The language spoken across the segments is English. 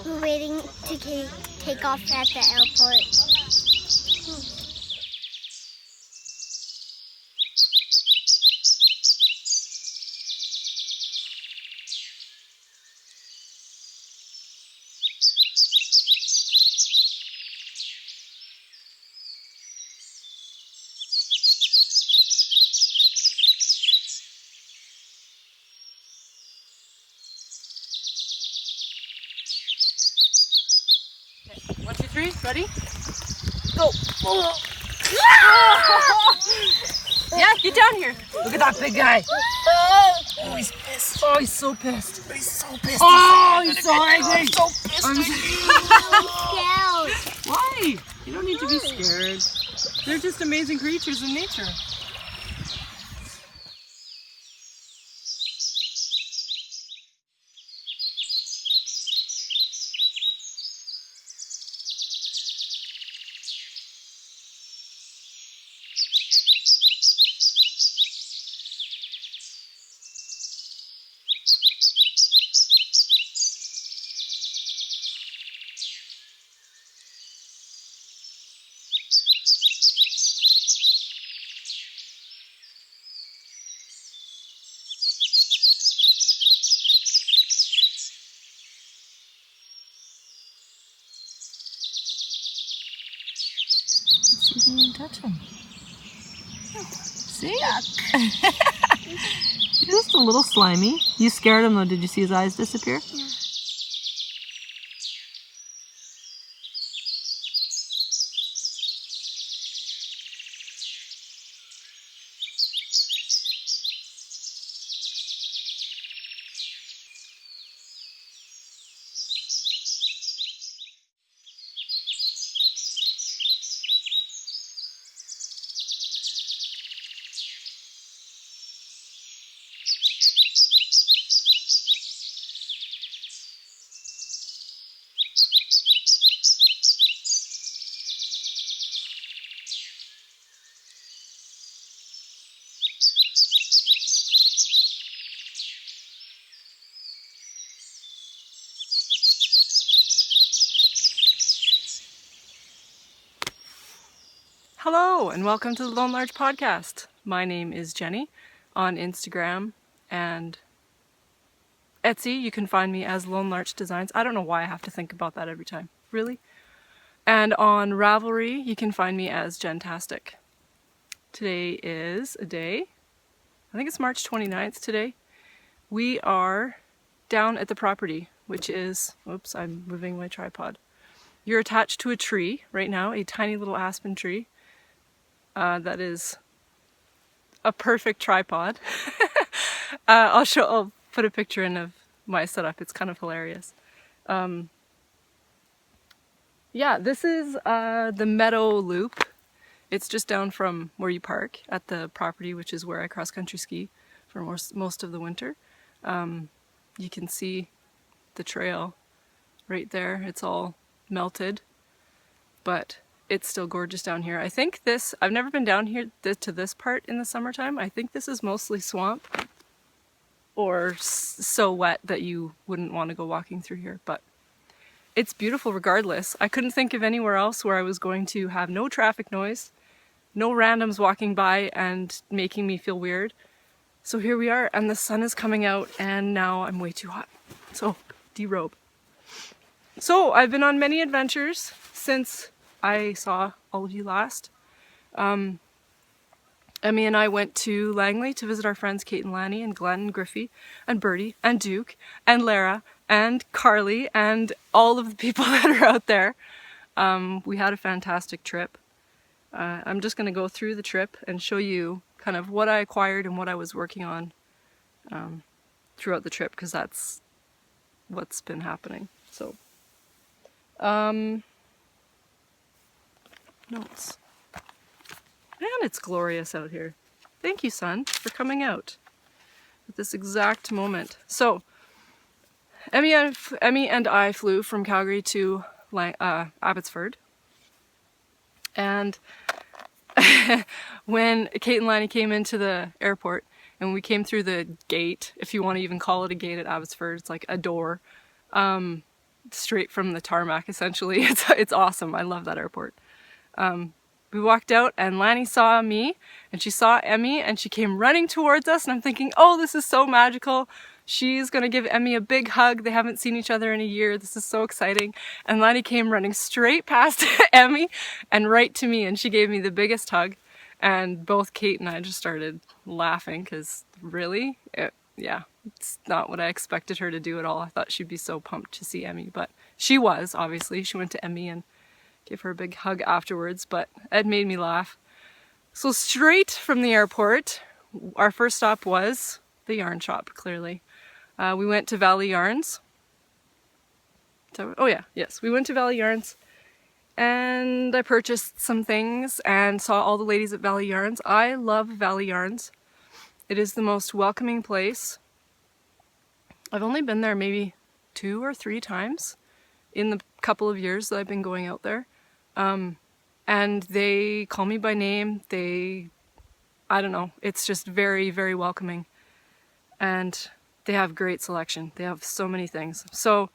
We're waiting to take off at the airport. Okay, 1, 2, 3, ready? Go! Yeah, get down here. Look at that big guy. Oh, he's pissed. Oh, he's so pissed. He's so pissed. Oh, he's so angry. He's so pissed. I'm scared. Why? You don't need to be scared. They're just amazing creatures in nature. See if you can touch him. See? He's just a little slimy. You scared him though. Did you see his eyes disappear? Yeah. Hello and welcome to the Lone Larch podcast. My name is Jenny. On Instagram and Etsy, you can find me as Lone Larch Designs. I don't know why I have to think about that every time. Really? And on Ravelry, you can find me as Jentastic. Today is a day, I think it's March 29th today. We are down at the property, which is, oops, I'm moving my tripod. You're attached to a tree right now, a tiny little aspen tree. That is a perfect tripod. I'll put a picture in of my setup. It's kind of hilarious. Yeah, this is the Meadow Loop. It's just down from where you park at the property, which is where I cross-country ski for most of the winter. You can see the trail right there. It's all melted, but it's still gorgeous down here. I think I've never been down here to this part in the summertime. I think this is mostly swamp or so wet that you wouldn't want to go walking through here, but it's beautiful regardless. I couldn't think of anywhere else where I was going to have no traffic noise, no randoms walking by and making me feel weird. So here we are, and the sun is coming out, and now I'm way too hot. So, derobe. So, I've been on many adventures since I saw all of you last. Emmy and I went to Langley to visit our friends Kate and Lanny and Glenn and Griffey and Bertie and Duke and Lara and Carly and all of the people that are out there. We had a fantastic trip. I'm just going to go through the trip and show you kind of what I acquired and what I was working on throughout the trip, because that's what's been happening. So, notes. Man, it's glorious out here. Thank you, sun, for coming out at this exact moment. So, Emmy and I flew from Calgary to Abbotsford. And when Kate and Lanny came into the airport, and we came through the gate, if you want to even call it a gate at Abbotsford, it's like a door. straight from the tarmac, essentially. It's awesome. I love that airport. We walked out and Lanny saw me and she saw Emmy and she came running towards us, and I'm thinking, oh, this is so magical. She's gonna give Emmy a big hug. They haven't seen each other in a year. This is so exciting. And Lanny came running straight past Emmy and right to me, and she gave me the biggest hug. And both Kate and I just started laughing because really, yeah, it's not what I expected her to do at all. I thought she'd be so pumped to see Emmy, but she was, obviously. She went to Emmy and gave her a big hug afterwards, but it made me laugh. So straight from the airport, our first stop was the yarn shop, clearly. We went to Valley Yarns. We went to Valley Yarns and I purchased some things and saw all the ladies at Valley Yarns. I love Valley Yarns. It is the most welcoming place. I've only been there maybe 2 or 3 times in the couple of years that I've been going out there. And they call me by name. I don't know, it's just very, very welcoming. And they have great selection. They have so many things. So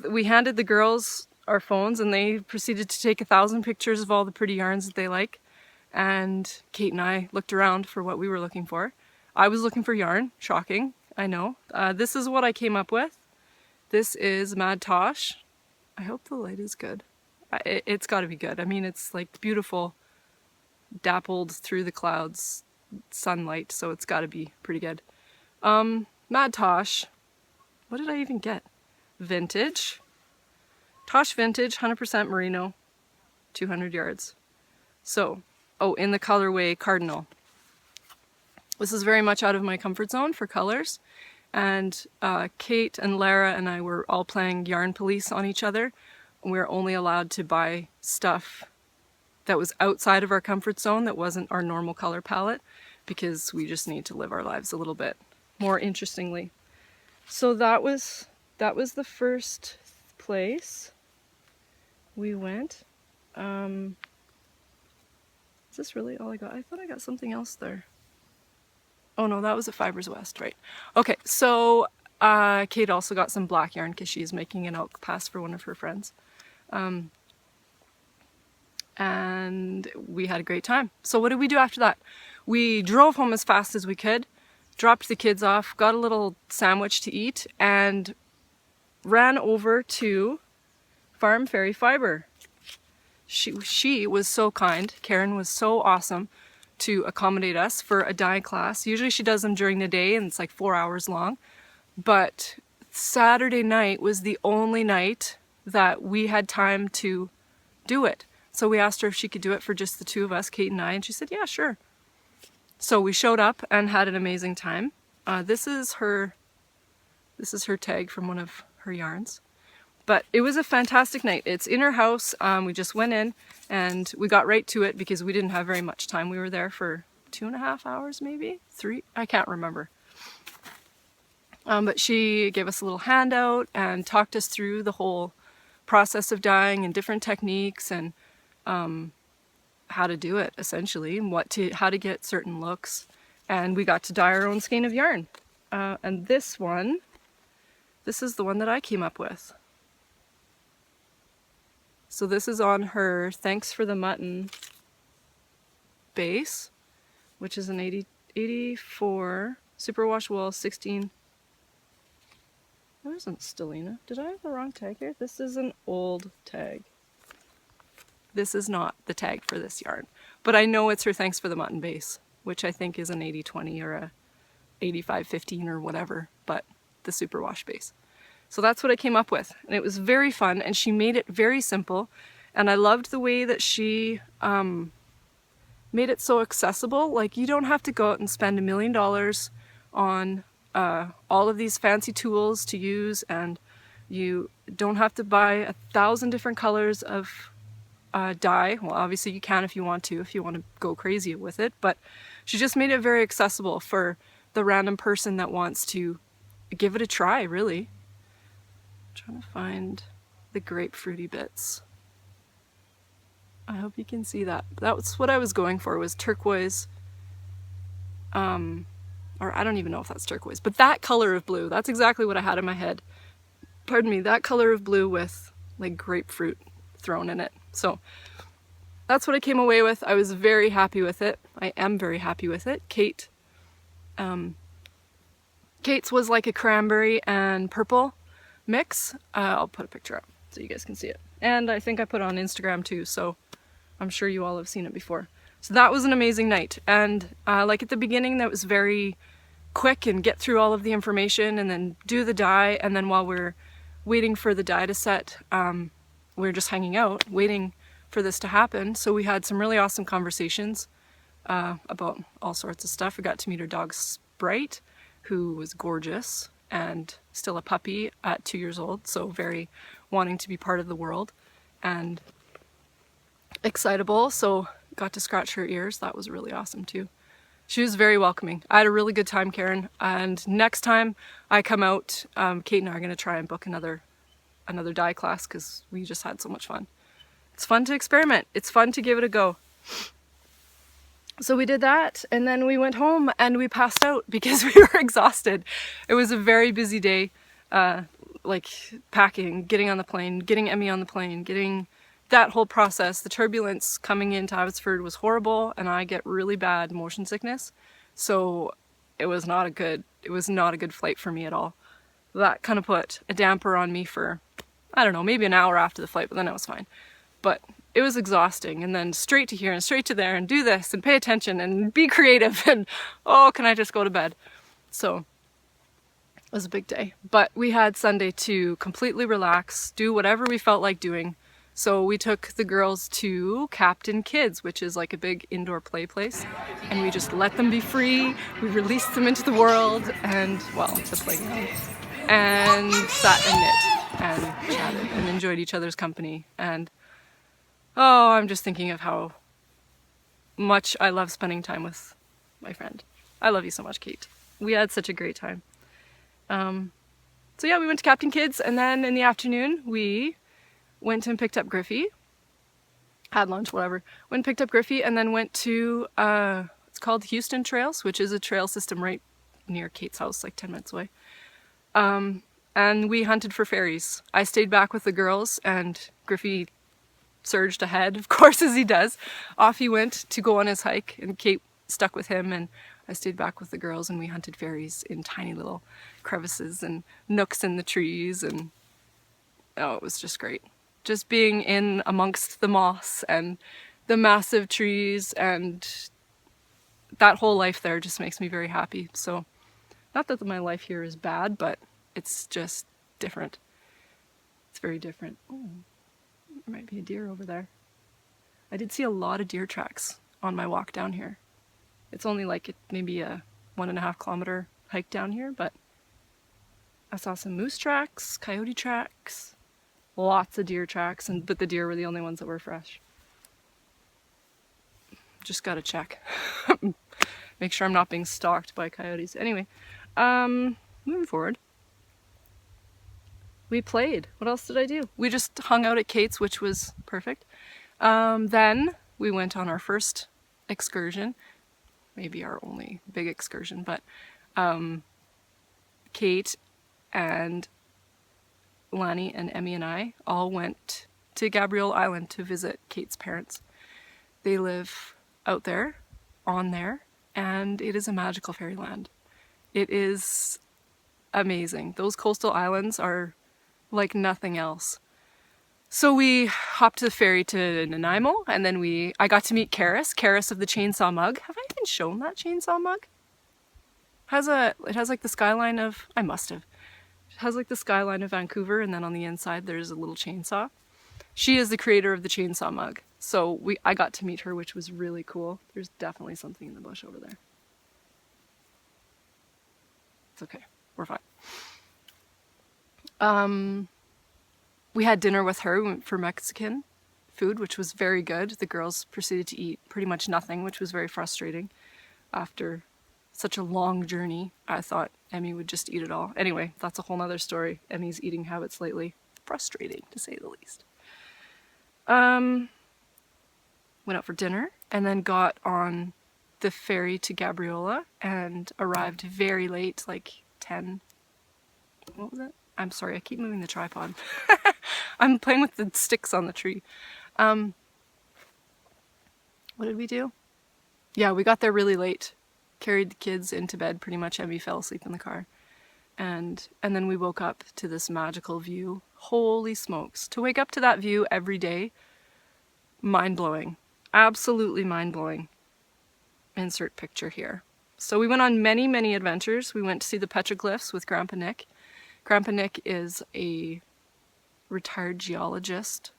we handed the girls our phones and they proceeded to take 1,000 pictures of all the pretty yarns that they like. And Kate and I looked around for what we were looking for. I was looking for yarn, shocking, I know. This is what I came up with. This is Mad Tosh. I hope the light is good. It's got to be good. I mean, it's like beautiful, dappled through the clouds sunlight, so it's got to be pretty good. Mad Tosh. What did I even get? Vintage. Tosh Vintage, 100% merino, 200 yards. So, oh, in the colorway Cardinal. This is very much out of my comfort zone for colors. And Kate and Lara and I were all playing yarn police on each other. We were only allowed to buy stuff that was outside of our comfort zone, that wasn't our normal color palette, because we just need to live our lives a little bit more interestingly. So that was the first place we went. Is this really all I got? I thought I got something else there. Oh no, that was at Fibers West, right? Okay, so Kate also got some black yarn because she's making an elk pass for one of her friends. And we had a great time. So what did we do after that? We drove home as fast as we could, dropped the kids off, got a little sandwich to eat, and ran over to Farm Fairy Fiber. She was so kind. Karen was so awesome to accommodate us for a dye class. Usually she does them during the day and it's like 4 hours long. But Saturday night was the only night that we had time to do it. So we asked her if she could do it for just the 2 of us, Kate and I, and she said, yeah, sure. So we showed up and had an amazing time. This is her tag from one of her yarns. But it was a fantastic night. It's in her house. We just went in and we got right to it because we didn't have very much time. We were there for 2.5 hours, maybe 3. I can't remember. But she gave us a little handout and talked us through the whole process of dyeing and different techniques and how to do it essentially, and how to get certain looks. And we got to dye our own skein of yarn. And this is the one that I came up with. So this is on her Thanks for the Mutton base, which is an 84 superwash wool 16. That isn't Stellina. Did I have the wrong tag here? This is an old tag. This is not the tag for this yarn, but I know it's her Thanks for the Mutton base, which I think is an 80-20 or a 85-15 or whatever, but the superwash base. So that's what I came up with, and it was very fun, and she made it very simple, and I loved the way that she made it so accessible. Like, you don't have to go out and spend $1 million on all of these fancy tools to use, and you don't have to buy 1,000 different colors of dye. Well, obviously you can if you want to go crazy with it, but she just made it very accessible for the random person that wants to give it a try, really. Trying to find the grapefruity bits. I hope you can see that. That's what I was going for, was turquoise. Or I don't even know if that's turquoise, but that color of blue, that's exactly what I had in my head. pardon me, that color of blue with like grapefruit thrown in it. So that's what I came away with. I was very happy with it. I am very happy with it. Kate's was like a cranberry and purple mix. I'll put a picture up so you guys can see it. And I think I put it on Instagram too, so I'm sure you all have seen it before. So that was an amazing night. And like at the beginning, that was very quick and get through all of the information and then do the dye. And then while we're waiting for the dye to set, we're just hanging out, waiting for this to happen. So we had some really awesome conversations about all sorts of stuff. We got to meet her dog Sprite, who was gorgeous and still a puppy at 2 years old, so very wanting to be part of the world and excitable. So got to scratch her ears. That was really awesome too. She was very welcoming. I had a really good time, Karen, and next time I come out, Kate and I are going to try and book another dye class because we just had so much fun. It's fun to experiment. It's fun to give it a go. So we did that, and then we went home and we passed out because we were exhausted. It was a very busy day, like packing, getting on the plane, getting Emmy on the plane, getting that whole process. The turbulence coming into Abbotsford was horrible, and I get really bad motion sickness. So it was not a good flight for me at all. That kind of put a damper on me for, I don't know, maybe an hour after the flight, but then it was fine. But it was exhausting, and then straight to here and straight to there and do this and pay attention and be creative and oh, can I just go to bed? So it was a big day. But we had Sunday to completely relax, do whatever we felt like doing. So we took the girls to Captain Kids, which is like a big indoor play place, and we just let them be free. We released them into the world and, well, the playground, and sat and knit and chatted and enjoyed each other's company. And oh, I'm just thinking of how much I love spending time with my friend. I love you so much, Kate. We had such a great time. So yeah, we went to Captain Kids, and then in the afternoon we went and picked up Griffey. Had lunch, whatever. Went and picked up Griffey, and then went to, it's called Houston Trails, which is a trail system right near Kate's house, like 10 minutes away. And we hunted for fairies. I stayed back with the girls, and Griffey surged ahead, of course, as he does. Off he went to go on his hike, and Kate stuck with him, and I stayed back with the girls, and we hunted fairies in tiny little crevices and nooks in the trees, and oh, it was just great. Just being in amongst the moss and the massive trees, and that whole life there just makes me very happy. So, not that my life here is bad, but it's just different. It's very different. Oh. There might be a deer over there. I did see a lot of deer tracks on my walk down here. It's only like maybe a 1.5 kilometer hike down here, but I saw some moose tracks, coyote tracks, lots of deer tracks, but the deer were the only ones that were fresh. Just gotta check. Make sure I'm not being stalked by coyotes. Anyway, moving forward. We played. What else did I do? We just hung out at Kate's, which was perfect. Then we went on our first excursion, maybe our only big excursion, but Kate and Lani and Emmy and I all went to Gabriola Island to visit Kate's parents. They live out there, on there, and it is a magical fairyland. It is amazing. Those coastal islands are like nothing else. So we hopped the ferry to Nanaimo, and then I got to meet Karis of the Chainsaw Mug. Have I even shown that chainsaw mug? It has like the skyline of, I must have. It has like the skyline of Vancouver, and then on the inside there's a little chainsaw. She is the creator of the chainsaw mug. So I got to meet her, which was really cool. There's definitely something in the bush over there. It's okay, we're fine. We had dinner with her. We went for Mexican food, which was very good. The girls proceeded to eat pretty much nothing, which was very frustrating. After such a long journey, I thought Emmy would just eat it all. Anyway, that's a whole nother story. Emmy's eating habits lately. Frustrating, to say the least. Went out for dinner, and then got on the ferry to Gabriola, and arrived very late, like 10, what was it? I'm sorry, I keep moving the tripod. I'm playing with the sticks on the tree. What did we do? Yeah, we got there really late. Carried the kids into bed pretty much, and we fell asleep in the car. And then we woke up to this magical view. Holy smokes. To wake up to that view every day, mind-blowing. Absolutely mind-blowing. Insert picture here. So we went on many, many adventures. We went to see the petroglyphs with Grandpa Nick. Grandpa Nick is a retired geologist.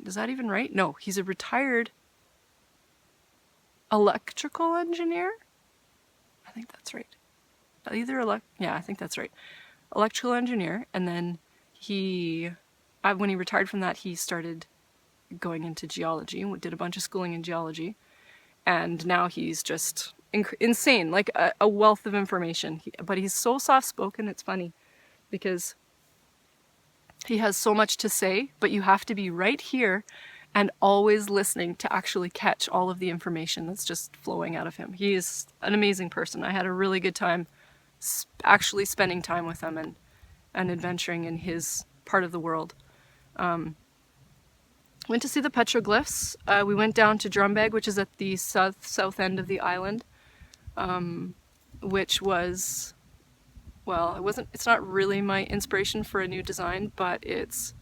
Is that even right? No, he's a retired electrical engineer? I think that's right. Yeah, I think that's right. Electrical engineer, and then when he retired from that, he started going into geology and did a bunch of schooling in geology, and now he's just insane, like a wealth of information. But he's so soft-spoken, it's funny, because he has so much to say, but you have to be right here and always listening to actually catch all of the information that's just flowing out of him. He is an amazing person. I had a really good time actually spending time with him and adventuring in his part of the world. Went to see the petroglyphs. We went down to Drumbeg, which is at the south end of the island, which was, well, it's not really my inspiration for a new design, but it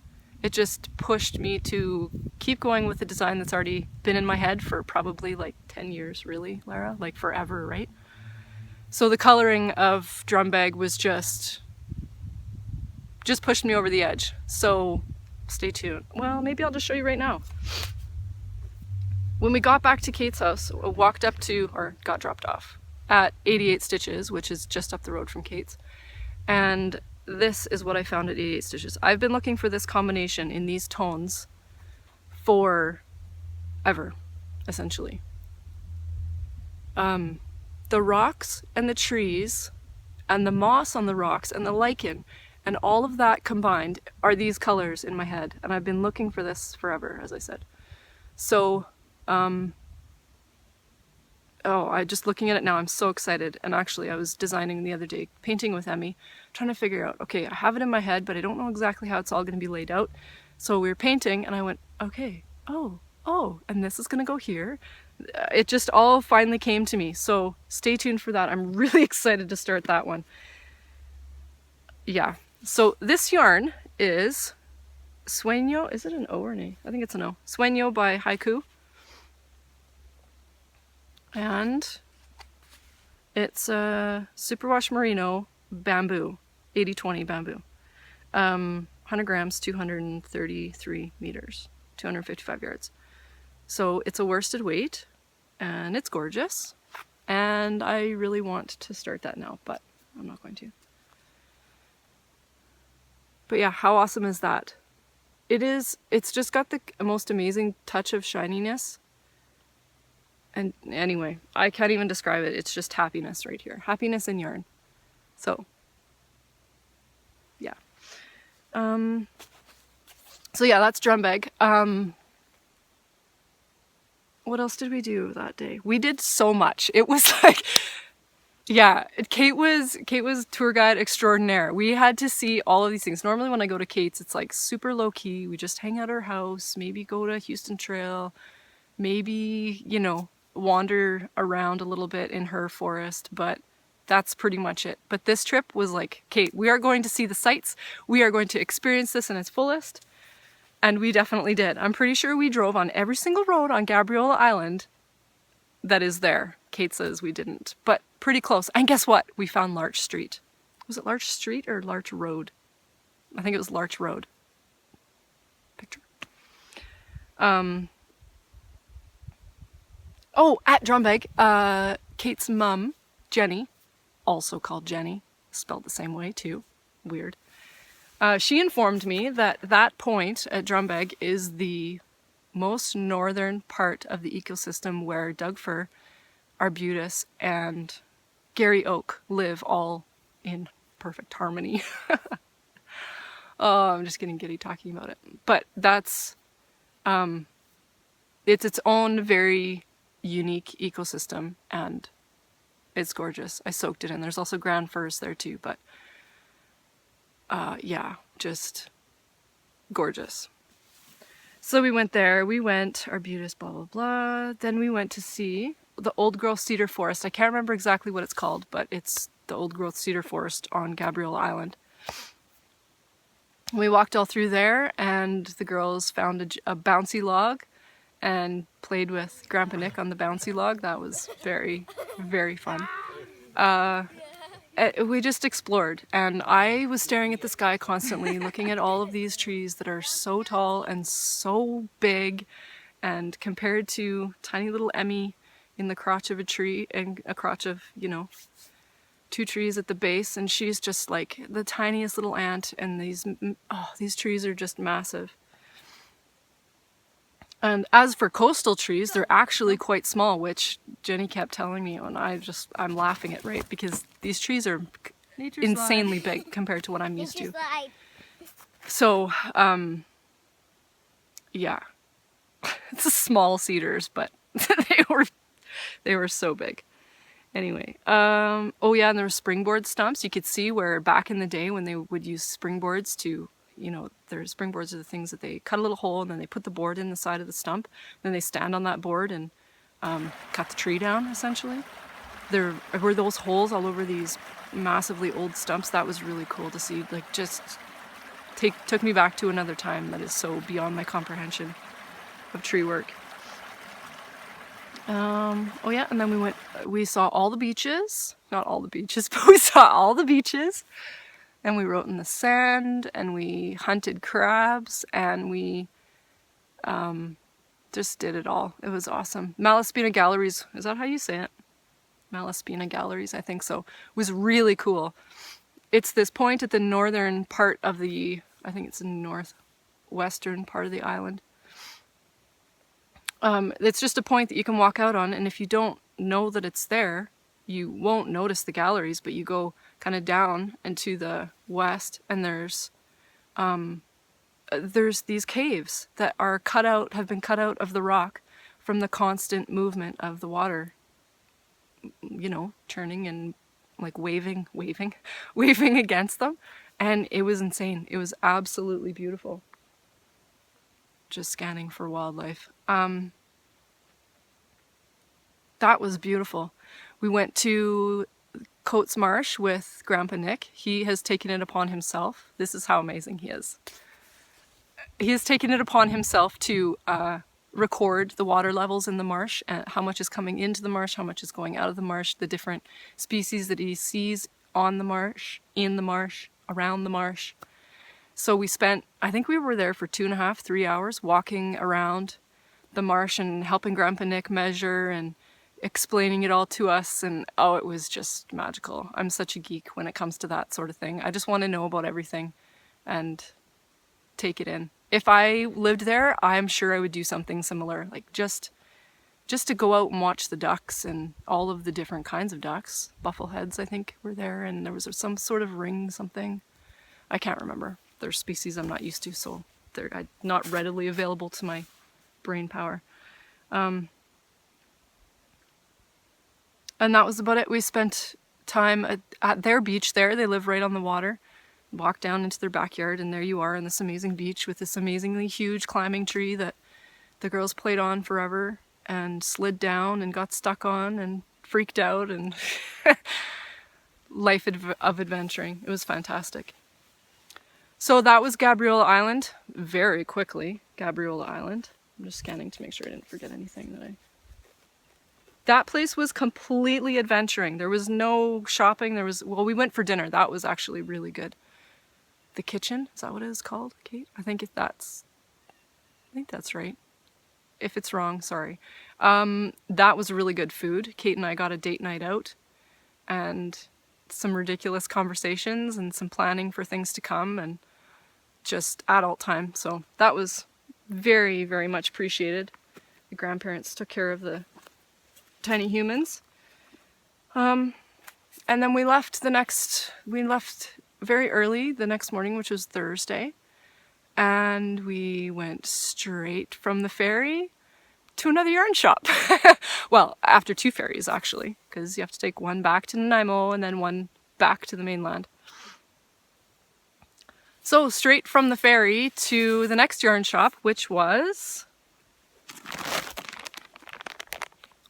just pushed me to keep going with the design that's already been in my head for probably like 10 years, really, Lara, like forever, right? So the coloring of Drumbeg was just pushed me over the edge. So stay tuned. Well, maybe I'll just show you right now. When we got back to Kate's house, got dropped off at 88 Stitches, which is just up the road from Kate's. And this is what I found at 88 Stitches. I've been looking for this combination in these tones for ever, essentially. The rocks and the trees and the moss on the rocks and the lichen and all of that combined are these colors in my head. And I've been looking for this forever, as I said. So, just looking at it now, I'm so excited. And actually, I was designing the other day, painting with Emmy, trying to figure out, okay, I have it in my head, but I don't know exactly how it's all going to be laid out. So we were painting, and I went, okay, oh, and this is going to go here. It just all finally came to me. So stay tuned for that. I'm really excited to start that one. Yeah. So this yarn is Sueño. Is it an O or an A? I think it's an O. Sueño by Haiku. And it's a superwash merino bamboo, 80-20 bamboo. 100 grams, 233 meters, 255 yards. So it's a worsted weight, and it's gorgeous. And I really want to start that now, but I'm not going to. But yeah, how awesome is that? It's just got the most amazing touch of shininess. And anyway, I can't even describe it. It's just happiness right here. Happiness in yarn. So, yeah. So yeah, that's Drumbeg. What else did we do that day? We did so much. It was like, yeah, Kate was tour guide extraordinaire. We had to see all of these things. Normally when I go to Kate's, it's like super low key. We just hang out at her house, maybe go to Houston Trail, maybe, wander around a little bit in her forest, but that's pretty much it. But this trip was like, Kate, we are going to see the sights. We are going to experience this in its fullest. And we definitely did. I'm pretty sure we drove on every single road on Gabriola Island that is there. Kate says we didn't, but pretty close. And guess what? We found Larch Street. Was it Larch Street or Larch Road? I think it was Larch Road. Picture. At Drumbeg, Kate's mum, Jenny, also called Jenny, spelled the same way too. Weird. She informed me that that point at Drumbeg is the most northern part of the ecosystem where Doug fir, arbutus, and Gary oak live all in perfect harmony. Oh, I'm just getting giddy talking about it. But that's, it's its own very unique ecosystem, and it's gorgeous. I soaked it in. There's also ground firs there too, but yeah, just gorgeous. So we went there, we went Arbutus, blah, blah, blah. Then we went to see the old growth cedar forest. I can't remember exactly what it's called, but it's the old growth cedar forest on Gabriola Island. We walked all through there, and the girls found a bouncy log and played with Grandpa Nick on the bouncy log. That was very, very fun. We just explored, and I was staring at the sky constantly, looking at all of these trees that are so tall and so big, and compared to tiny little Emmy in the crotch of a tree, and a crotch of, you know, 2 trees at the base, and she's just like the tiniest little ant, and these trees are just massive. And as for coastal trees, they're actually quite small, which Jenny kept telling me, and I'm laughing at, right? Because these trees are insanely big compared to what I'm used to. So, yeah, it's small cedars, but they were so big. Anyway, oh yeah, and there were springboard stumps. You could see where back in the day when they would use springboards to, you know, springboards are the things that they cut a little hole and then they put the board in the side of the stump. Then they stand on that board and cut the tree down, essentially. There were those holes all over these massively old stumps. That was really cool to see. Like, just took me back to another time that is so beyond my comprehension of tree work. Oh yeah, and then we saw all the beaches. Not all the beaches, but we saw all the beaches. And we wrote in the sand, and we hunted crabs, and we just did it all. It was awesome. Malaspina Galleries, is that how you say it? Malaspina Galleries, I think so. It was really cool. It's this point at the northern part of I think it's the northwestern part of the island. It's just a point that you can walk out on, and if you don't know that it's there, you won't notice the galleries, but you go kind of down and to the west, and there's these caves that have been cut out of the rock from the constant movement of the water, you know, turning and like waving against them. And it was insane. It was absolutely beautiful. Just scanning for wildlife. That was beautiful. We went to Coates Marsh with Grandpa Nick. He has taken it upon himself. This is how amazing he is. He has taken it upon himself to record the water levels in the marsh, and how much is coming into the marsh, how much is going out of the marsh, the different species that he sees on the marsh, in the marsh, around the marsh. So I think we were there for 2.5, 3 hours walking around the marsh and helping Grandpa Nick measure and explaining it all to us, and oh, it was just magical. I'm such a geek when it comes to that sort of thing. I just want to know about everything and take it in. If I lived there, I'm sure I would do something similar, like just to go out and watch the ducks and all of the different kinds of ducks. Buffleheads, I think, were there, and there was some sort of ring something. I can't remember. They're species I'm not used to, so they're not readily available to my brain power. And that was about it. We spent time at their beach there. They live right on the water. Walked down into their backyard, and there you are on this amazing beach with this amazingly huge climbing tree that the girls played on forever and slid down and got stuck on and freaked out, and life of adventuring. It was fantastic. So that was Gabriola Island. Very quickly, Gabriola Island. I'm just scanning to make sure I didn't forget anything That place was completely adventuring. There was no shopping. We went for dinner. That was actually really good. The Kitchen, is that what it is called, Kate? I think that's right. If it's wrong, sorry. That was really good food. Kate and I got a date night out, and some ridiculous conversations and some planning for things to come, and just adult time. So that was very, very much appreciated. The grandparents took care of the tiny humans. And then we left very early the next morning, which was Thursday, and we went straight from the ferry to another yarn shop. Well, after 2 ferries actually, because you have to take one back to Nanaimo and then one back to the mainland. So straight from the ferry to the next yarn shop, which was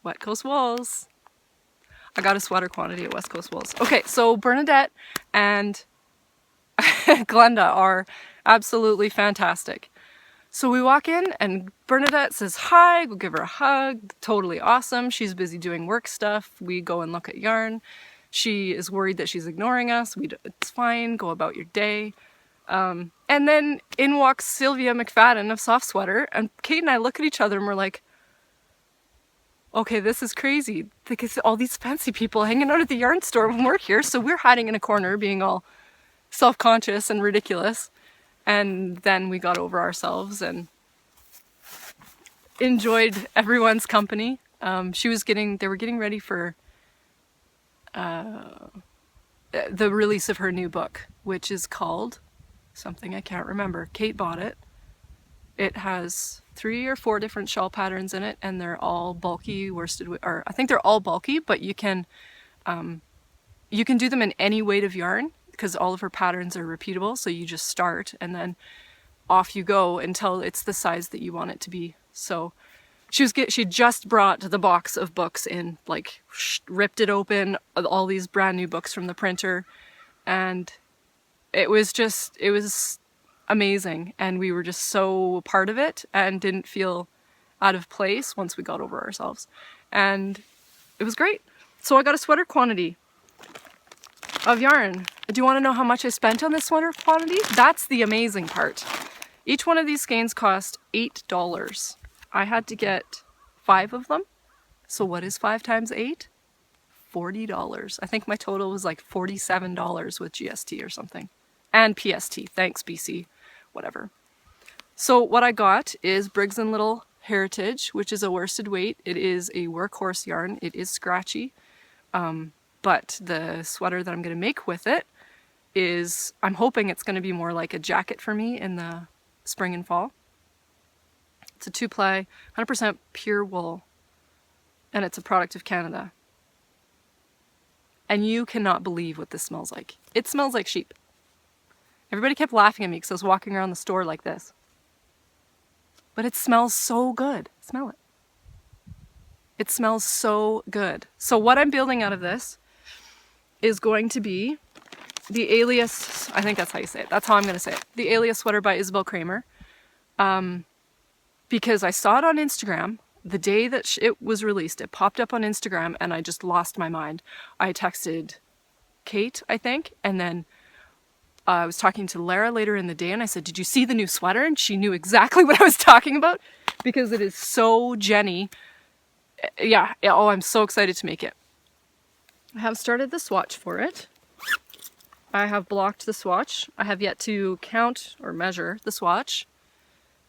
West Coast Wools. I got a sweater quantity at West Coast Wools. Okay, so Bernadette and Glenda are absolutely fantastic. So we walk in and Bernadette says hi, we'll give her a hug, totally awesome. She's busy doing work stuff. We go and look at yarn. She is worried that she's ignoring us. It's fine, go about your day. And then in walks Sylvia McFadden of Soft Sweater, and Kate and I look at each other and we're like, okay, this is crazy. Because all these fancy people hanging out at the yarn store when we're here, so we're hiding in a corner being all self-conscious and ridiculous. And then we got over ourselves and enjoyed everyone's company. They were getting ready for the release of her new book, which is called something I can't remember. Kate bought it. It has 3 or 4 different shawl patterns in it, and they're all bulky worsted, or I think they're all bulky, but you can do them in any weight of yarn because all of her patterns are repeatable. So you just start and then off you go until it's the size that you want it to be. So she just brought the box of books in, like ripped it open, all these brand new books from the printer, and it was amazing, and we were just so part of it and didn't feel out of place once we got over ourselves, and it was great. So I got a sweater quantity of yarn. Do you want to know how much I spent on this sweater quantity? That's the amazing part. Each one of these skeins cost $8. I had to get 5 of them. So what is 5 times 8? $40. I think my total was like $47 with GST or something. And PST. Thanks, BC. Whatever. So what I got is Briggs & Little Heritage, which is a worsted weight. It is a workhorse yarn. It is scratchy. But the sweater that I'm going to make with it I'm hoping it's going to be more like a jacket for me in the spring and fall. It's a 2-ply, 100% pure wool, and it's a product of Canada. And you cannot believe what this smells like. It smells like sheep. Everybody kept laughing at me because I was walking around the store like this. But it smells so good. Smell it. It smells so good. So what I'm building out of this is going to be the Alias, I think that's how you say it. That's how I'm going to say it. The Alias sweater by Isabel Kramer. Because I saw it on Instagram the day that it was released. It popped up on Instagram and I just lost my mind. I texted Kate, I think, and then I was talking to Lara later in the day and I said, did you see the new sweater? And she knew exactly what I was talking about because it is so Jenny. Yeah, oh, I'm so excited to make it. I have started the swatch for it. I have blocked the swatch. I have yet to count or measure the swatch,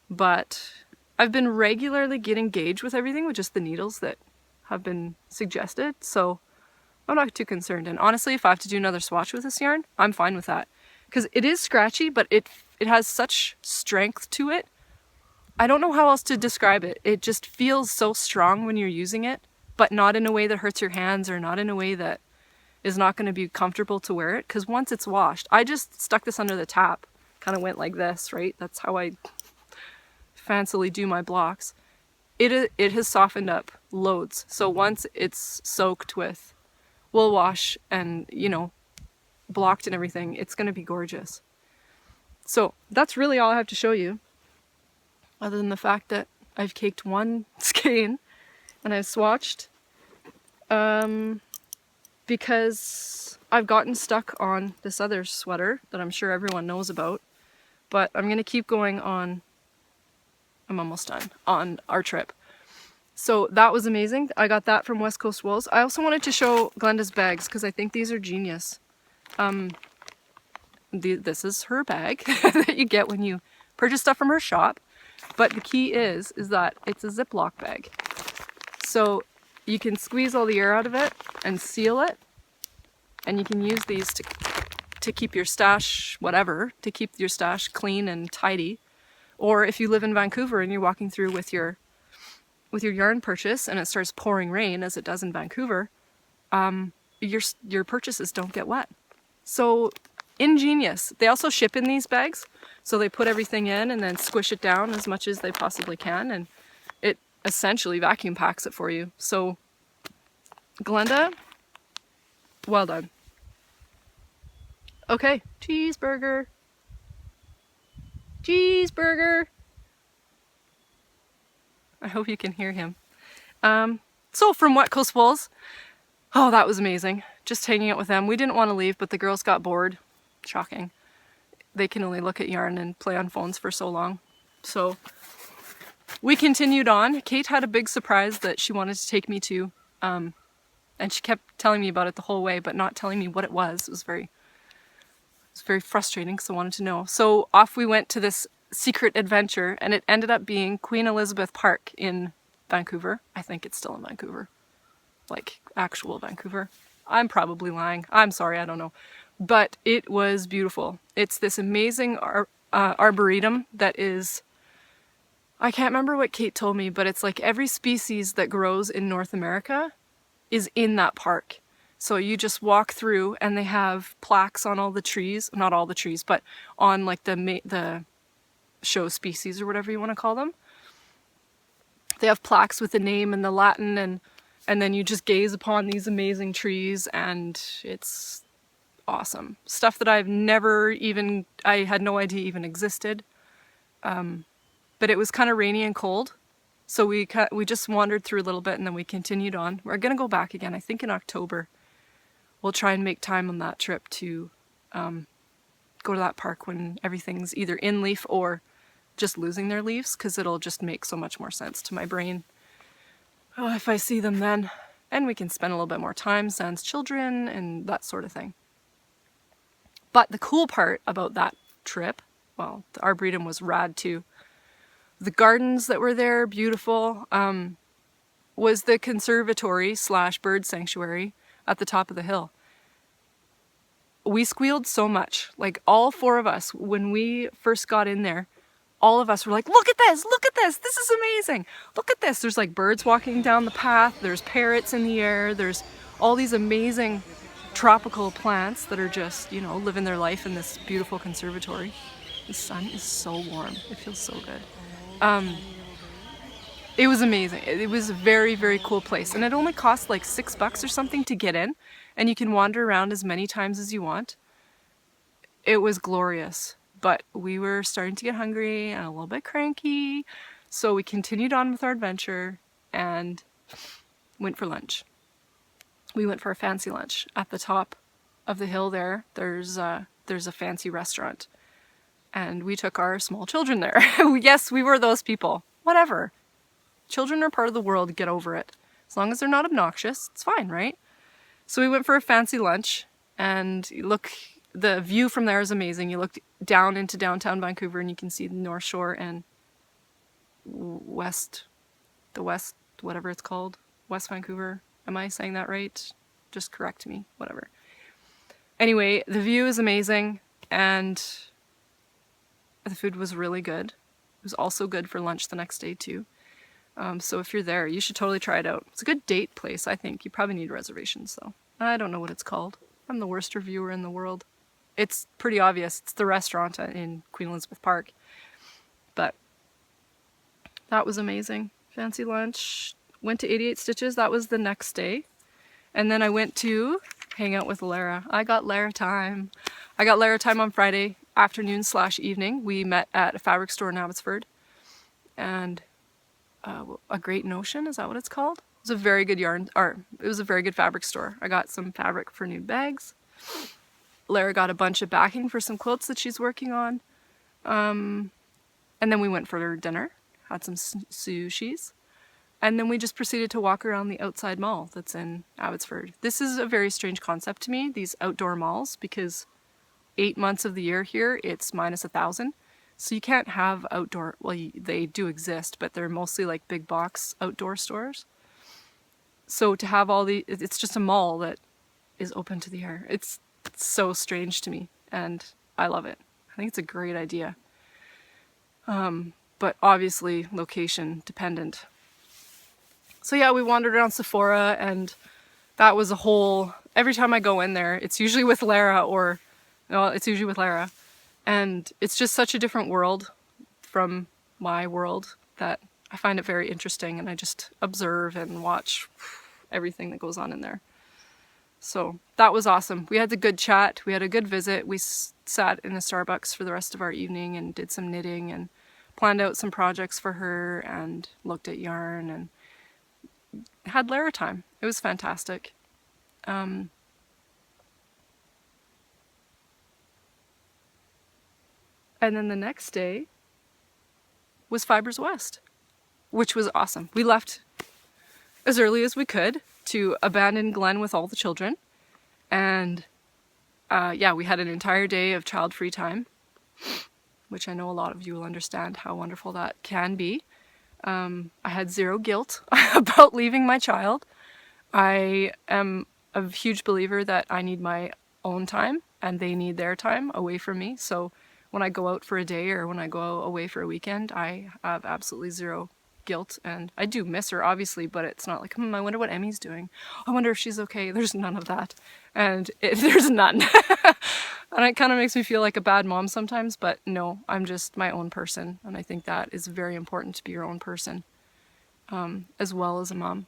but I've been regularly getting gauged with everything with just the needles that have been suggested, so I'm not too concerned. And honestly, if I have to do another swatch with this yarn, I'm fine with that. Because it is scratchy, but it has such strength to it. I don't know how else to describe it. It just feels so strong when you're using it, but not in a way that hurts your hands or not in a way that is not going to be comfortable to wear it. Because once it's washed, I just stuck this under the tap, kind of went like this, right? That's how I fancily do my blocks. It has softened up loads. So once it's soaked with wool wash and, you know, blocked and everything, it's going to be gorgeous. So that's really all I have to show you, other than the fact that I've caked one skein and I've swatched, because I've gotten stuck on this other sweater that I'm sure everyone knows about, but I'm going to keep going on. I'm almost done on our trip. So that was amazing. I got that from West Coast Wools. I also wanted to show Glenda's bags because I think these are genius. This is her bag that you get when you purchase stuff from her shop. But the key is that it's a Ziploc bag. So you can squeeze all the air out of it and seal it. And you can use these to keep your stash, whatever, to keep your stash clean and tidy. Or if you live in Vancouver and you're walking through with your yarn purchase and it starts pouring rain, as it does in Vancouver, your purchases don't get wet. So ingenious. They also ship in these bags. So they put everything in and then squish it down as much as they possibly can. And it essentially vacuum packs it for you. So Glenda, well done. Okay, cheeseburger. Cheeseburger. I hope you can hear him. So from Wet Coast Wolves, oh, that was amazing. Just hanging out with them. We didn't want to leave, but the girls got bored. Shocking. They can only look at yarn and play on phones for so long. So we continued on. Kate had a big surprise that she wanted to take me to, and she kept telling me about it the whole way, but not telling me what it was. It was very frustrating because I wanted to know. So off we went to this secret adventure, and it ended up being Queen Elizabeth Park in Vancouver. I think it's still in Vancouver. Like actual Vancouver. I'm probably lying. I'm sorry, I don't know. But it was beautiful. It's this amazing arboretum that is, I can't remember what Kate told me, but it's like every species that grows in North America is in that park. So you just walk through and they have plaques on all the trees, not all the trees, but on like the show species or whatever you want to call them. They have plaques with the name and the Latin, and then you just gaze upon these amazing trees, and it's awesome. Stuff that I had no idea even existed. But it was kind of rainy and cold. So we just wandered through a little bit and then we continued on. We're going to go back again, I think in October. We'll try and make time on that trip to go to that park when everything's either in leaf or just losing their leaves, because it'll just make so much more sense to my brain. Oh, if I see them then. And we can spend a little bit more time sans children and that sort of thing. But the cool part about that trip, well, the Arboretum was rad too. The gardens that were there, beautiful, was the conservatory / bird sanctuary at the top of the hill. We squealed so much, like all 4 of us, when we first got in there, all of us were like, look at this, this is amazing. Look at this, there's like birds walking down the path, there's parrots in the air, there's all these amazing tropical plants that are just, you know, living their life in this beautiful conservatory. The sun is so warm, it feels so good. It was amazing. It was a very, very cool place, and it only cost like $6 or something to get in, and you can wander around as many times as you want. It was glorious, but we were starting to get hungry and a little bit cranky, so we continued on with our adventure and went for lunch. We went for a fancy lunch at the top of the hill there. There's a fancy restaurant, and we took our small children there. Yes, we were those people. Whatever. Children are part of the world, get over it. As long as they're not obnoxious, it's fine, right? So we went for a fancy lunch, and look, the view from there is amazing. You look down into downtown Vancouver and you can see the North Shore and west, whatever it's called, West Vancouver. Am I saying that right? Just correct me, whatever. Anyway, the view is amazing, and the food was really good. It was also good for lunch the next day too. So if you're there, you should totally try it out. It's a good date place, I think. You probably need reservations though. I don't know what it's called. I'm the worst reviewer in the world. It's pretty obvious. It's the restaurant in Queen Elizabeth Park. But that was amazing. Fancy lunch. Went to 88 Stitches. That was the next day. And then I went to hang out with Lara. I got Lara time. I got Lara time on Friday afternoon / evening. We met at a fabric store in Abbotsford. And a Great Notion, is that what it's called? It was a very good it was a very good fabric store. I got some fabric for new bags. Lara got a bunch of backing for some quilts that she's working on. And then we went for dinner, had some sushis. And then we just proceeded to walk around the outside mall that's in Abbotsford. This is a very strange concept to me, these outdoor malls, because 8 months of the year here, it's -1,000. So you can't have outdoor, well, they do exist, but they're mostly like big box outdoor stores. So to have it's just a mall that is open to the air. It's so strange to me, and I love it. I think it's a great idea. But obviously location dependent. So yeah, we wandered around Sephora, and that was every time I go in there, it's usually with Lara or Well, it's usually with Lara. And it's just such a different world from my world that I find it very interesting, and I just observe and watch everything that goes on in there. So that was awesome. We had a good chat. We had a good visit. We sat in a Starbucks for the rest of our evening and did some knitting and planned out some projects for her and looked at yarn and had Lara time. It was fantastic. And then the next day was Fibers West, which was awesome. We left as early as we could to abandon Glen with all the children. And yeah, we had an entire day of child-free time, which I know a lot of you will understand how wonderful that can be. I had zero guilt about leaving my child. I am a huge believer that I need my own time and they need their time away from me. So when I go out for a day or when I go away for a weekend, I have absolutely zero guilt. And I do miss her, obviously, but it's not like, I wonder what Emmy's doing. I wonder if she's okay. There's none of that. And there's none. And it kind of makes me feel like a bad mom sometimes, but no, I'm just my own person. And I think that is very important to be your own person, as well as a mom.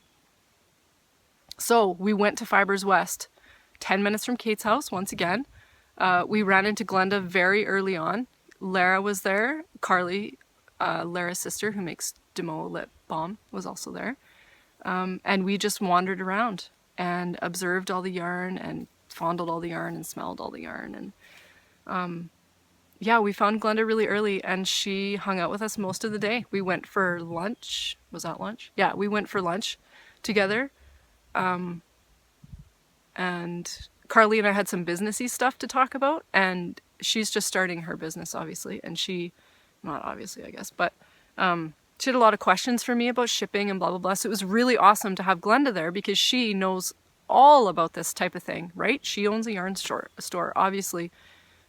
So we went to Fibers West, 10 minutes from Kate's house once again. We ran into Glenda very early on. Lara was there. Carly, Lara's sister, who makes Demo lip balm, was also there. And we just wandered around and observed all the yarn and fondled all the yarn and smelled all the yarn. And yeah, we found Glenda really early and she hung out with us most of the day. We went for lunch. Was that lunch? Yeah, we went for lunch together. And Carly and I had some businessy stuff to talk about, and she's just starting her business, obviously, and not obviously, I guess, but she had a lot of questions for me about shipping and blah, blah, blah. So it was really awesome to have Glenda there because she knows all about this type of thing, right? She owns a yarn store. Obviously,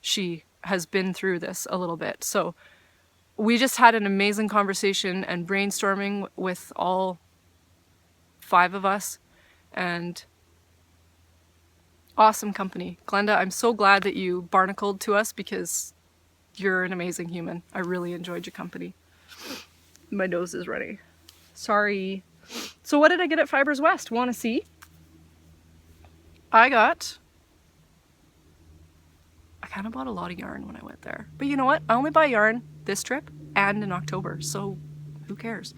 she has been through this a little bit. So we just had an amazing conversation and brainstorming with all 5 of us, and awesome company. Glenda, I'm so glad that you barnacled to us because you're an amazing human. I really enjoyed your company. My nose is running. Sorry. So what did I get at Fibers West? Want to see? I kind of bought a lot of yarn when I went there. But you know what? I only buy yarn this trip and in October, so who cares?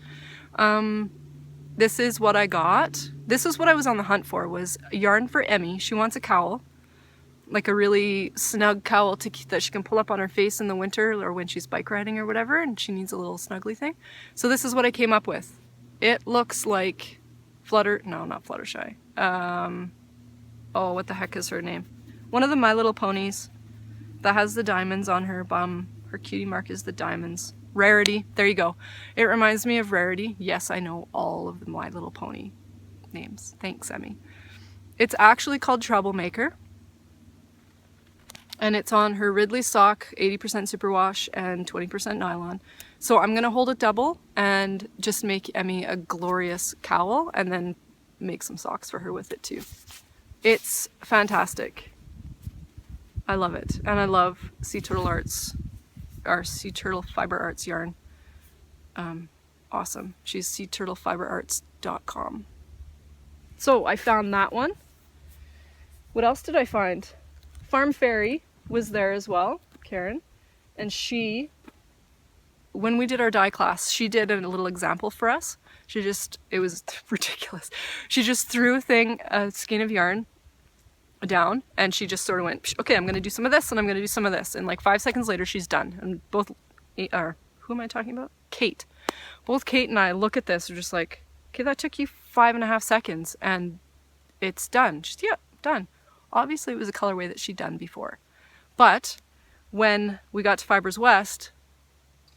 This is what I got. This is what I was on the hunt for, was yarn for Emmy. She wants a cowl, like a really snug cowl that she can pull up on her face in the winter or when she's bike riding or whatever, and she needs a little snuggly thing. So this is what I came up with. It looks like not Fluttershy. Oh, what the heck is her name? One of the My Little Ponies that has the diamonds on her bum. Her cutie mark is the diamonds. Rarity, there you go. It reminds me of Rarity. Yes, I know all of the My Little Pony names. Thanks, Emmy. It's actually called Troublemaker. And it's on her Ridley stock, 80% superwash and 20% nylon. So I'm gonna hold it double and just make Emmy a glorious cowl and then make some socks for her with it too. It's fantastic. I love it. And I love Sea Turtle Arts, our Sea Turtle Fiber Arts yarn. Awesome. She's seaturtlefiberarts.com. So I found that one. What else did I find? Farm Fairy was there as well, Karen. And when we did our dye class, she did a little example for us. It was ridiculous. She just threw a skein of yarn down and she just sort of went, okay, I'm gonna do some of this and I'm gonna do some of this. And like 5 seconds later, she's done. And who am I talking about? Kate. Both Kate and I look at this, we're just like, okay, that took you 5.5 seconds and it's done. She's, yeah, done. Obviously it was a colorway that she'd done before. But when we got to Fibers West,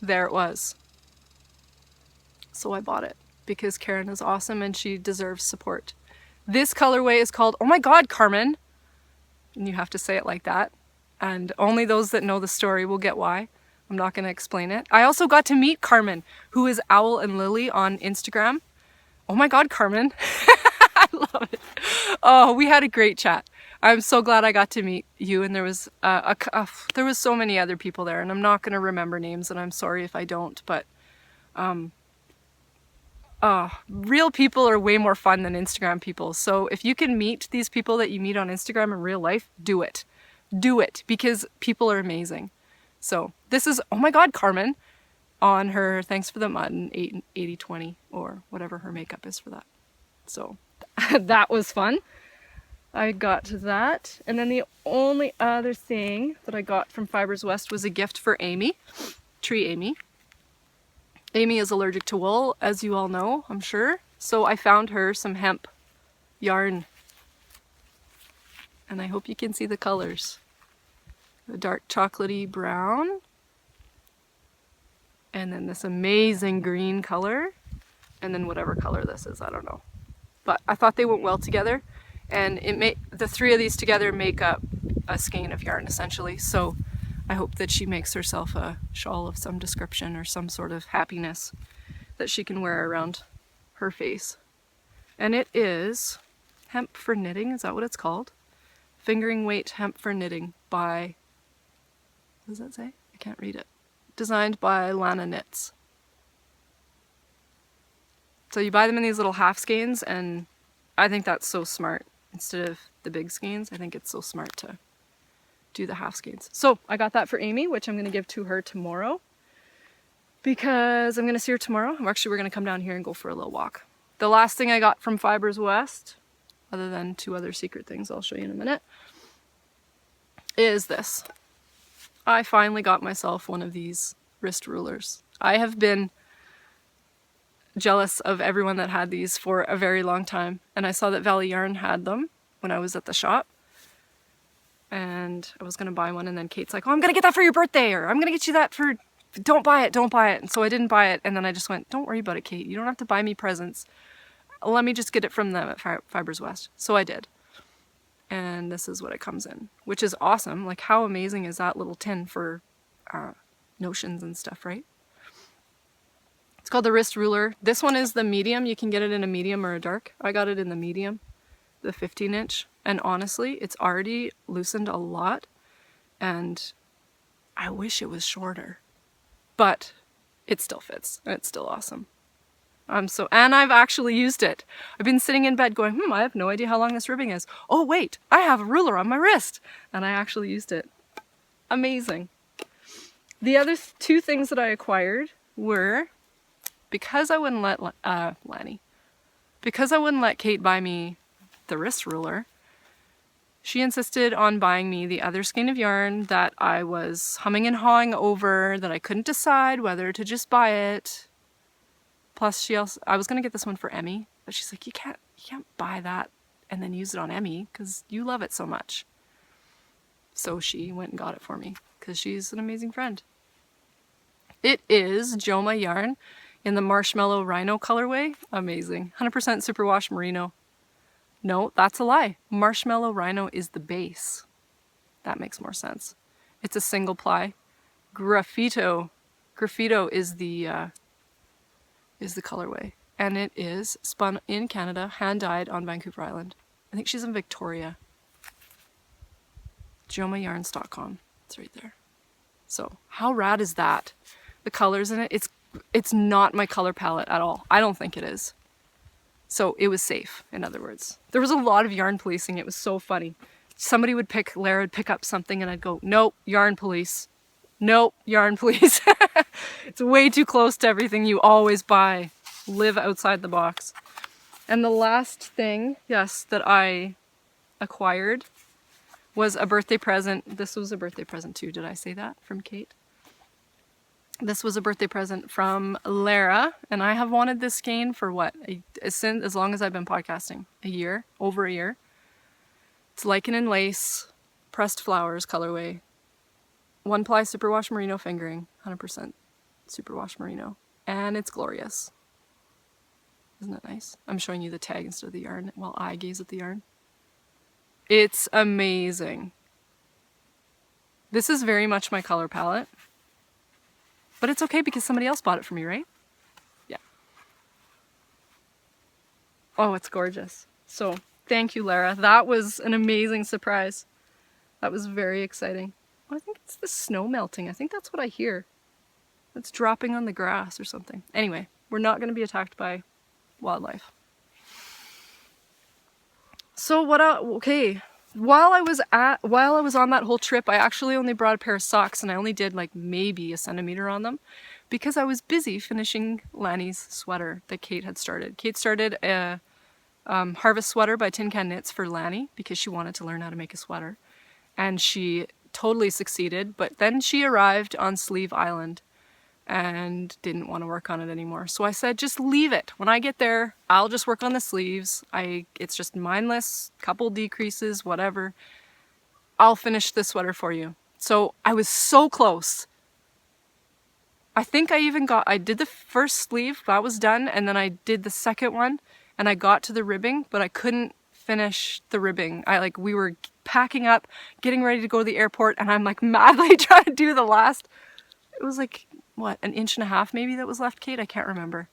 there it was. So I bought it because Karen is awesome and she deserves support. This colorway is called, oh my God, Carmen. And you have to say it like that. And only those that know the story will get why. I'm not going to explain it. I also got to meet Carmen, who is Owl and Lily on Instagram. Oh my God, Carmen. love it. Oh, we had a great chat. I'm so glad I got to meet you, and there was there was so many other people there, and I'm not going to remember names, and I'm sorry if I don't, but real people are way more fun than Instagram people. So if you can meet these people that you meet on Instagram in real life, do it. Do it, because people are amazing. So this is, oh my God, Carmen, on her Thanks for the Mud and 80/20 or whatever her makeup is for that. So that was fun. I got that. And then the only other thing that I got from Fibers West was a gift for Amy, Tree Amy. Amy is allergic to wool, as you all know, I'm sure. So I found her some hemp yarn. And I hope you can see the colors. A dark chocolatey brown. And then this amazing green color. And then whatever color this is, I don't know. But I thought they went well together. And the three of these together make up a skein of yarn, essentially. So I hope that she makes herself a shawl of some description or some sort of happiness that she can wear around her face. And it is hemp for knitting, is that what it's called? Fingering weight hemp for knitting by, what does that say? I can't read it. Designed by Lana Knits. So you buy them in these little half skeins, and I think that's so smart. Instead of the big skeins, I think it's so smart to do the half skeins. So I got that for Amy, which I'm going to give to her tomorrow because I'm going to see her tomorrow. We're going to come down here and go for a little walk. The last thing I got from Fibers West, other than two other secret things I'll show you in a minute, is this. I finally got myself one of these wrist rulers. I have been jealous of everyone that had these for a very long time, and I saw that Valley Yarn had them when I was at the shop, and I was gonna buy one, and then Kate's like, oh, I'm gonna get that for your birthday, or I'm gonna get you that for, don't buy it, and so I didn't buy it, and then I just went, don't worry about it, Kate, you don't have to buy me presents, let me just get it from them at Fibers West. So I did, and this is what it comes in, which is awesome. Like, how amazing is that little tin for notions and stuff, right? It's called the wrist ruler. This one is the medium. You can get it in a medium or a dark. I got it in the medium, the 15-inch. And honestly, it's already loosened a lot. And I wish it was shorter. But it still fits. And it's still awesome. And I've actually used it. I've been sitting in bed going, I have no idea how long this ribbing is. Oh wait, I have a ruler on my wrist. And I actually used it. Amazing. The other two things that I acquired were, because I wouldn't let Kate buy me the wrist ruler, she insisted on buying me the other skein of yarn that I was humming and hawing over, that I couldn't decide whether to just buy it. Plus, I was gonna get this one for Emmy, but she's like, you can't buy that and then use it on Emmy because you love it so much. So she went and got it for me because she's an amazing friend. It is Joma yarn in the Marshmallow Rhino colorway. Amazing. 100% superwash merino. No, that's a lie. Marshmallow Rhino is the base. That makes more sense. It's a single ply. Graffito is the colorway. And it is spun in Canada, hand-dyed on Vancouver Island. I think she's in Victoria. JomaYarns.com. It's right there. So, how rad is that? The colors in it, it's not my color palette at all. I don't think it is. So it was safe, in other words. There was a lot of yarn policing. It was so funny. Lara would pick up something and I'd go, nope, yarn police. Nope, yarn police. It's way too close to everything you always buy. Live outside the box. And the last thing, yes, that I acquired was a birthday present. This was a birthday present too. Did I say that? From Kate? This was a birthday present from Lara, and I have wanted this skein for what? As long as I've been podcasting. Over a year. It's lichen and lace, pressed flowers colorway. 1-ply superwash merino fingering, 100% superwash merino, and it's glorious. Isn't it nice? I'm showing you the tag instead of the yarn while I gaze at the yarn. It's amazing. This is very much my color palette. But it's okay because somebody else bought it for me, right? Yeah. Oh, it's gorgeous. So thank you, Lara. That was an amazing surprise. That was very exciting. I think it's the snow melting. I think that's what I hear. It's dropping on the grass or something. Anyway, we're not going to be attacked by wildlife. So okay. While I was on that whole trip, I actually only brought a pair of socks and I only did like maybe a centimeter on them because I was busy finishing Lanny's sweater that Kate had started. Kate started a harvest sweater by Tin Can Knits for Lanny because she wanted to learn how to make a sweater. And she totally succeeded, but then she arrived on Sleeve Island and didn't want to work on it anymore. So I said, just leave it. When I get there, I'll just work on the sleeves. It's just mindless, couple decreases, whatever. I'll finish the sweater for you. So I was so close. I think I did the first sleeve, that was done, and then I did the second one, and I got to the ribbing, but I couldn't finish the ribbing. We were packing up, getting ready to go to the airport, and I'm like madly trying to do the last. It was like, what, an inch and a half maybe that was left, Kate? I can't remember.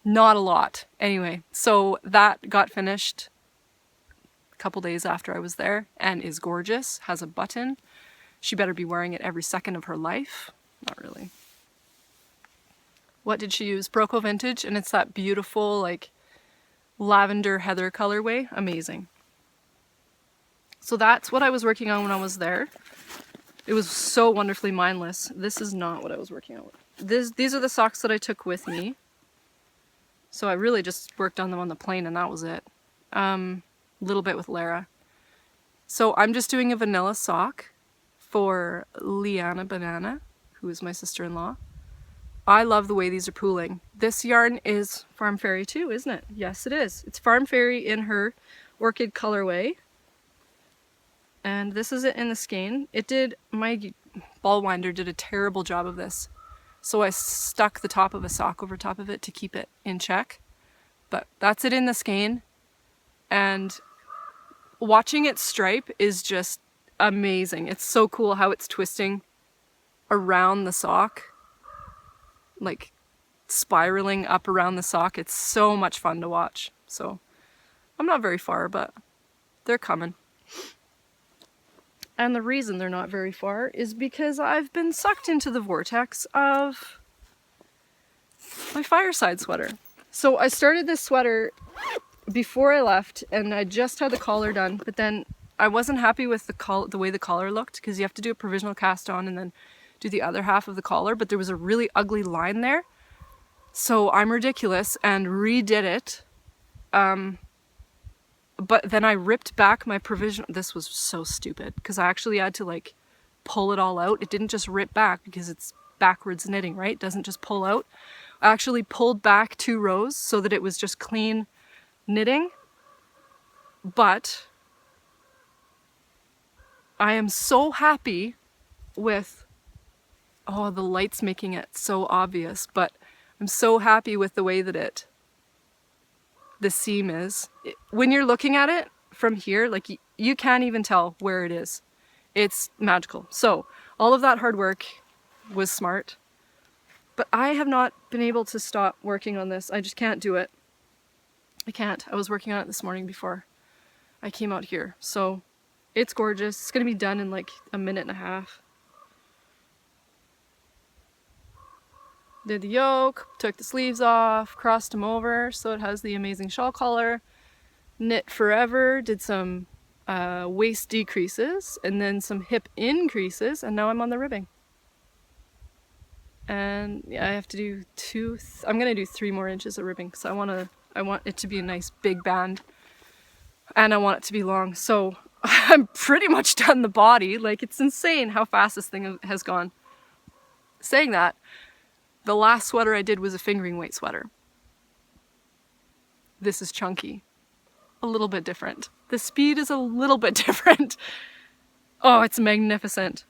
Not a lot. Anyway, so that got finished a couple days after I was there and is gorgeous, has a button. She better be wearing it every second of her life. Not really. What did she use? Broco Vintage, and it's that beautiful like lavender heather colorway. Amazing. So that's what I was working on when I was there. It was so wonderfully mindless. This is not what I was working on. These are the socks that I took with me. So I really just worked on them on the plane and that was it. A little bit with Lara. So I'm just doing a vanilla sock for Liana Banana, who is my sister-in-law. I love the way these are pooling. This yarn is Farm Fairy too, isn't it? Yes, it is. It's Farm Fairy in her orchid colorway. And this is it in the skein. My ball winder did a terrible job of this. So I stuck the top of a sock over top of it to keep it in check. But that's it in the skein. And watching it stripe is just amazing. It's so cool how it's twisting around the sock. Like spiraling up around the sock. It's so much fun to watch. So I'm not very far, but they're coming. And the reason they're not very far is because I've been sucked into the vortex of my fireside sweater. So I started this sweater before I left and I just had the collar done, but then I wasn't happy with the way the collar looked because you have to do a provisional cast on and then do the other half of the collar, but there was a really ugly line there. So I'm ridiculous and redid it. But then I ripped back my provisional. This was so stupid because I actually had to like pull it all out. It didn't just rip back because it's backwards knitting, right? It doesn't just pull out. I actually pulled back 2 rows so that it was just clean knitting. But I am so happy with, oh, the light's making it so obvious, but I'm so happy with the way that the seam is. When you're looking at it from here, like you can't even tell where it is. It's magical. So all of that hard work was smart, but I have not been able to stop working on this. I just can't do it. I can't. I was working on it this morning before I came out here. So it's gorgeous. It's gonna be done in like a minute and a half. Did the yoke, took the sleeves off, crossed them over so it has the amazing shawl collar. Knit forever, did some waist decreases and then some hip increases, and now I'm on the ribbing. And yeah, I have to do I'm gonna do 3 more inches of ribbing because I want it to be a nice big band and I want it to be long. So I'm pretty much done the body. Like, it's insane how fast this thing has gone. Saying that, the last sweater I did was a fingering weight sweater. This is chunky. A little bit different. The speed is a little bit different. Oh, it's magnificent.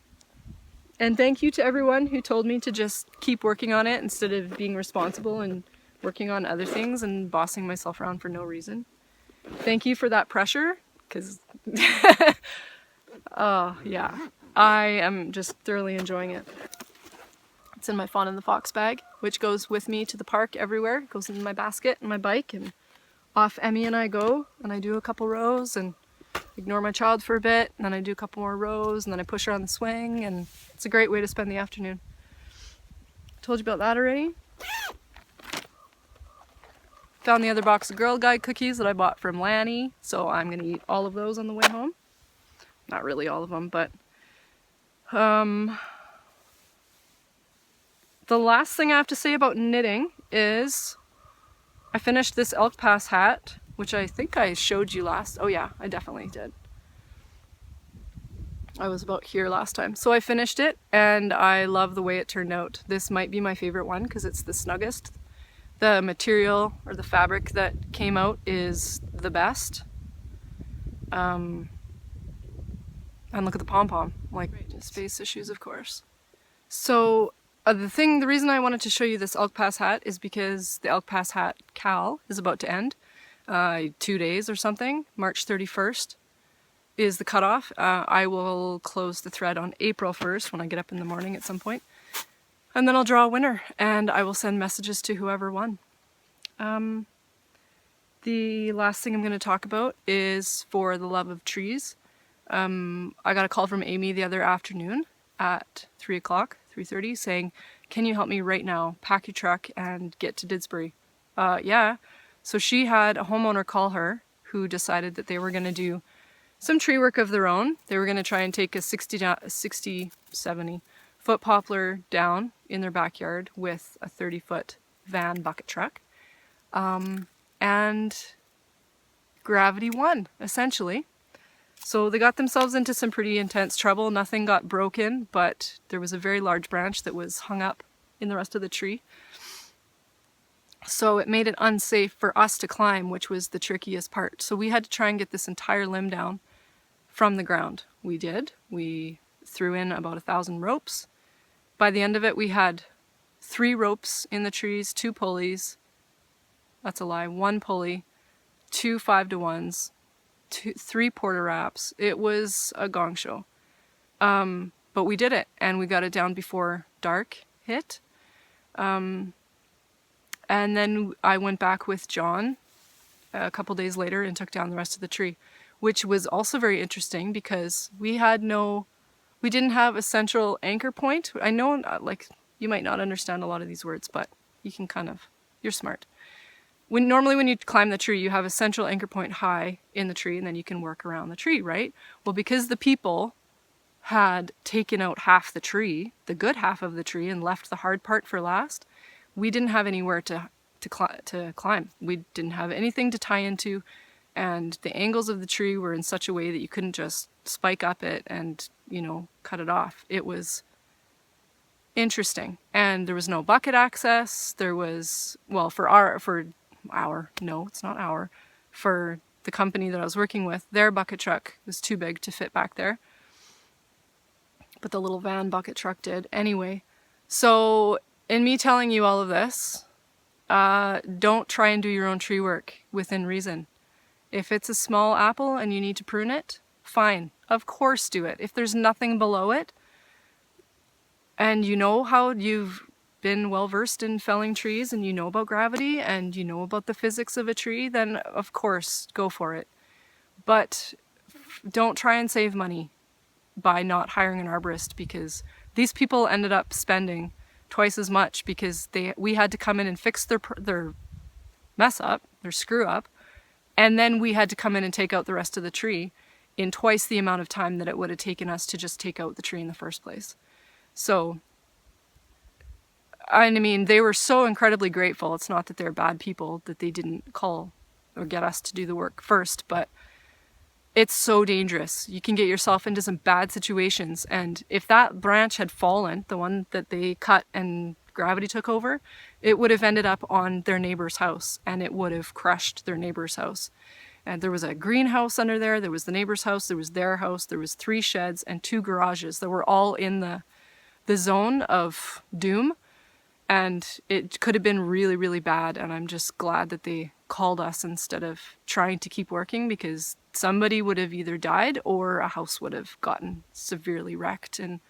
And thank you to everyone who told me to just keep working on it instead of being responsible and working on other things and bossing myself around for no reason. Thank you for that pressure, because oh yeah, I am just thoroughly enjoying it. It's in my Fawn and the Fox bag, which goes with me to the park everywhere. It goes in my basket and my bike, and off Emmy and I go, and I do a couple rows and ignore my child for a bit, and then I do a couple more rows, and then I push her on the swing, and it's a great way to spend the afternoon. Told you about that already. Found the other box of Girl Guide cookies that I bought from Lanny, so I'm gonna eat all of those on the way home. Not really all of them, but the last thing I have to say about knitting is I finished this elk pass hat, which I think I showed you last. Oh yeah, I definitely did. I was about here last time. So I finished it and I love the way it turned out. This might be my favorite one because it's the snuggest. The material or the fabric that came out is the best. And look at the pom-pom, like space issues, of course. So the reason I wanted to show you this elk pass hat is because the elk pass hat cal is about to end. 2 days or something. March 31st is the cutoff. I will close the thread on April 1st when I get up in the morning at some point. And then I'll draw a winner and I will send messages to whoever won. The last thing I'm going to talk about is For the Love of Trees. I got a call from Amy the other afternoon at 3 o'clock, 3:30, saying, can you help me right now? Pack your truck and get to Didsbury. Yeah. So she had a homeowner call her who decided that they were going to do some tree work of their own. They were going to try and take a 70 foot poplar down in their backyard with a 30-foot van bucket truck. And gravity won, essentially. So they got themselves into some pretty intense trouble. Nothing got broken, but there was a very large branch that was hung up in the rest of the tree. So it made it unsafe for us to climb, which was the trickiest part. So we had to try and get this entire limb down from the ground. We did. We threw in about 1,000 ropes. By the end of it, we had 3 ropes in the trees, 2 pulleys. That's a lie. 1 pulley, 2 5-to-1s, 3 porter wraps. It was a gong show. But we did it, and we got it down before dark hit. And then I went back with John a couple days later and took down the rest of the tree, which was also very interesting because we didn't have a central anchor point. I know, like, you might not understand a lot of these words, but you can you're smart. Normally when you climb the tree, you have a central anchor point high in the tree and then you can work around the tree, right? Well, because the people had taken out half the tree, the good half of the tree, and left the hard part for last, we didn't have anywhere to climb. We didn't have anything to tie into, and the angles of the tree were in such a way that you couldn't just spike up it and, cut it off. It was interesting. And there was no bucket access. There was, well, for the company that I was working with, their bucket truck was too big to fit back there. But the little van bucket truck did. Anyway, so in me telling you all of this, don't try and do your own tree work within reason. If it's a small apple and you need to prune it, fine. Of course do it. If there's nothing below it, and you know how you've been well versed in felling trees and you know about gravity and you know about the physics of a tree, then of course go for it. But don't try and save money by not hiring an arborist, because these people ended up spending twice as much because we had to come in and fix their mess up, their screw up, and then we had to come in and take out the rest of the tree in twice the amount of time that it would have taken us to just take out the tree in the first place. So, I mean, they were so incredibly grateful. It's not that they're bad people, that they didn't call or get us to do the work first, but it's so dangerous. You can get yourself into some bad situations, and if that branch had fallen, the one that they cut and gravity took over, it would have ended up on their neighbor's house, and it would have crushed their neighbor's house. And there was a greenhouse under there, there was the neighbor's house, there was their house, there was 3 sheds and 2 garages that were all in the zone of doom. And it could have been really, really bad, and I'm just glad that they called us instead of trying to keep working, because somebody would have either died or a house would have gotten severely wrecked, and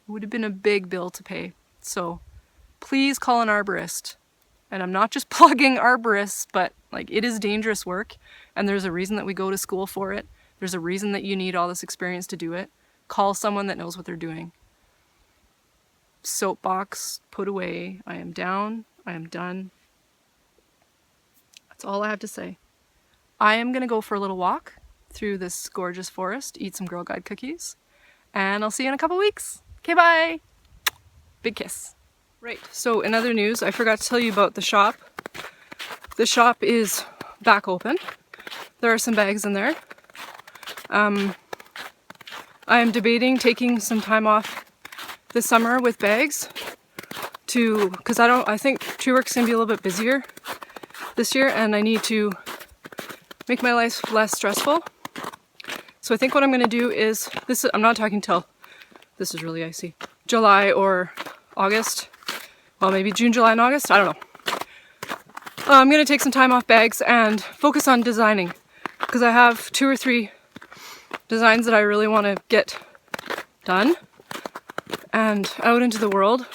it would have been a big bill to pay. So please call an arborist. And I'm not just plugging arborists, but Like, it is dangerous work, and there's a reason that we go to school for it. There's a reason that you need all this experience to do it. Call someone that knows what they're doing. Soapbox put away. I am down. I am done. That's all I have to say. I am going to go for a little walk through this gorgeous forest, eat some Girl Guide cookies, and I'll see you in a couple weeks. Okay, bye! Big kiss. Right, so in other news, I forgot to tell you about the shop. The shop is back open. There are some bags in there. I am debating taking some time off this summer with bags because I think tree work's gonna be a little bit busier this year, and I need to make my life less stressful. So I think what I'm gonna do is I'm not talking till, this is really icy, July or August. Well, maybe June, July, and August, I don't know. I'm gonna take some time off bags and focus on designing, because I have 2 or 3 designs that I really want to get done and out into the world,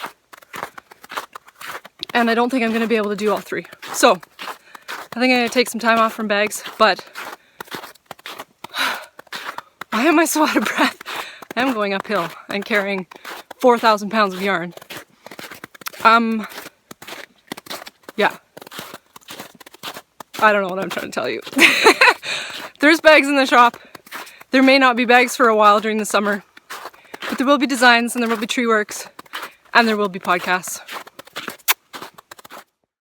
and I don't think I'm going to be able to do all 3. So I think I'm going to take some time off from bags, but why am I so out of breath? I am going uphill and carrying 4,000 pounds of yarn. Yeah, I don't know what I'm trying to tell you. There's bags in the shop. There may not be bags for a while during the summer, but there will be designs, and there will be tree works, and there will be podcasts.